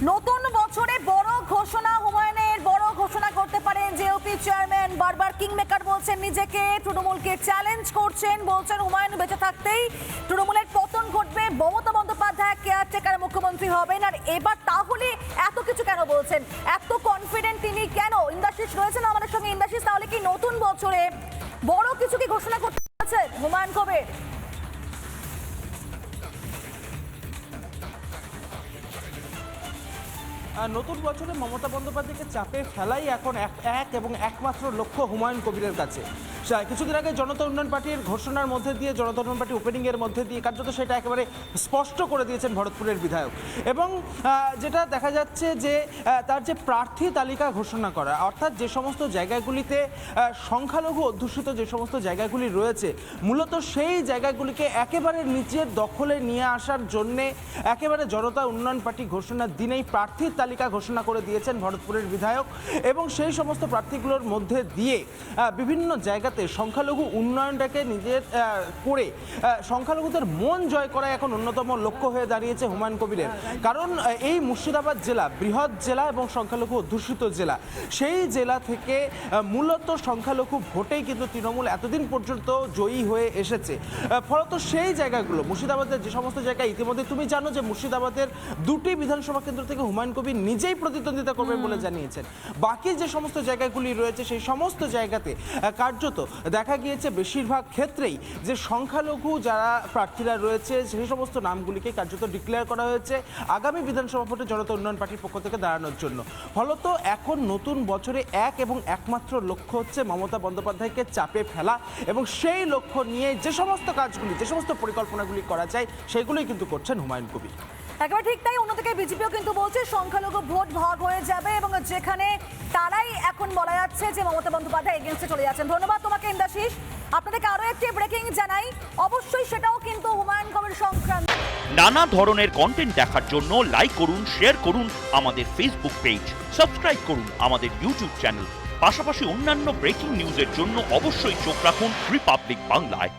নতুন বছরে বড় ঘোষণা, হুমায়ুনের বড় ঘোষণা করতে পারেন জেওপি চেয়ারম্যান। বারবার কিংমেকার বলছেন নিজেকে, তৃণমূলকে চ্যালেঞ্জ করছেন, বলছেন হুমায়ুন বেঁচে থাকতেই তৃণমূলের পতন ঘটবে, মমতা বন্দ্যোপাধ্যায় কেয়ারটেকার মুখ্যমন্ত্রী হবেন। আর এবার তাহলে এত কিছু কেন বলছেন, এত কনফিডেন্ট তিনি কেন? ইন্দাশিস রয়েছেন আমাদের সঙ্গে। ইন্দাশিস, তাহলে কি নতুন বছরে বড় কিছু কি ঘোষণা করতে চাচ্ছেন হুমায়ুন কবির? নতুন বছরে মমতা বন্দ্যোপাধ্যায়কে চাপে ফেলাই এখন এক এবং একমাত্র লক্ষ্য হুমায়ুন কবিরের কাছে। কিছুদিন আগে জনতা উন্নয়ন পার্টির ঘোষণার মধ্যে দিয়ে, জনতা উন্নয়ন পার্টি ওপেনিংয়ের মধ্যে দিয়ে কার্যত সেটা একেবারে স্পষ্ট করে দিয়েছেন ভরতপুরের বিধায়ক। এবং যেটা দেখা যাচ্ছে যে তার যে প্রার্থী তালিকা ঘোষণা করা, অর্থাৎ যে সমস্ত জায়গাগুলিতে সংখ্যালঘু অধ্যুষিত যে সমস্ত জায়গাগুলি রয়েছে, মূলত সেই জায়গাগুলিকে একেবারে নিজের দখলে নিয়ে আসার জন্যে একেবারে জনতা উন্নয়ন পার্টি ঘোষণার দিনেই প্রার্থীর তালিকা ঘোষণা করে দিয়েছেন ভরতপুরের বিধায়ক। এবং সেই সমস্ত প্রার্থীগুলোর মধ্যে দিয়ে বিভিন্ন জায়গাতে সংখ্যালঘু উন্নয়নটাকে নিজের করে সংখ্যালঘুদের মন জয় করা এখন অন্যতম লক্ষ্য হয়ে দাঁড়িয়েছে হুমায়ুন কবিরের। কারণ এই মুর্শিদাবাদ জেলা বৃহৎ জেলা এবং সংখ্যালঘু অধ্যুষিত জেলা, সেই জেলা থেকে মূলত সংখ্যালঘু ভোটেই কিন্তু তৃণমূল এতদিন পর্যন্ত জয়ী হয়ে এসেছে। ফলত সেই জায়গাগুলো, মুর্শিদাবাদের যে সমস্ত জায়গায় ইতিমধ্যে তুমি জানো যে মুর্শিদাবাদের 2টি বিধানসভা কেন্দ্র থেকে হুমায়ুন কবির নিজেই প্রতিদ্বন্দ্বিতা করবেন বলে জানিয়েছেন। বাকি যে সমস্ত জায়গাগুলি রয়েছে সেই সমস্ত জায়গাতে কার্যত দেখা গিয়েছে বেশিরভাগ ক্ষেত্রেই যে সংখ্যালঘু যারা প্রার্থীরা রয়েছে সেই সমস্ত নামগুলিকে কার্যত ডিক্লেয়ার করা হয়েছে আগামী বিধানসভা ভোটে জনতা উন্নয়ন পার্টির পক্ষ থেকে দাঁড়ানোর জন্য। ফলত এখন নতুন বছরে এক এবং একমাত্র লক্ষ্য হচ্ছে মমতা বন্দ্যোপাধ্যায়কে চাপে ফেলা, এবং সেই লক্ষ্য নিয়ে যে সমস্ত কাজগুলি, যে সমস্ত পরিকল্পনাগুলি করা যায় সেগুলোই কিন্তু করছেন হুমায়ুন কবির। একেবারে ঠিক তাই। অন্যদিকে বিজেপিও কিন্তু বলছে সংখ্যালঘু ভোট ভাগ হয়ে যাবে, এবং যেখানে তারাই এখন বলা যাচ্ছে যে মমতা বন্দ্যোপাধ্যায় এগেন্সটে চলে যাচ্ছেন। ধন্যবাদ তোমাকে ইন্দাশিস। আপনাদেরকে আরো একটি ব্রেকিং জানাই, অবশ্যই সেটাও কিন্তু হুমায়ুন কবির সংক্রান্ত। নানা ধরনের কন্টেন্ট দেখার জন্য লাইক করুন, শেয়ার করুন আমাদের ফেসবুক পেজ, সাবস্ক্রাইব করুন আমাদের ইউটিউব চ্যানেল। পাশাপাশি অন্যান্য ব্রেকিং নিউজের জন্য অবশ্যই চোখ রাখুন রিপাবলিক বাংলায়।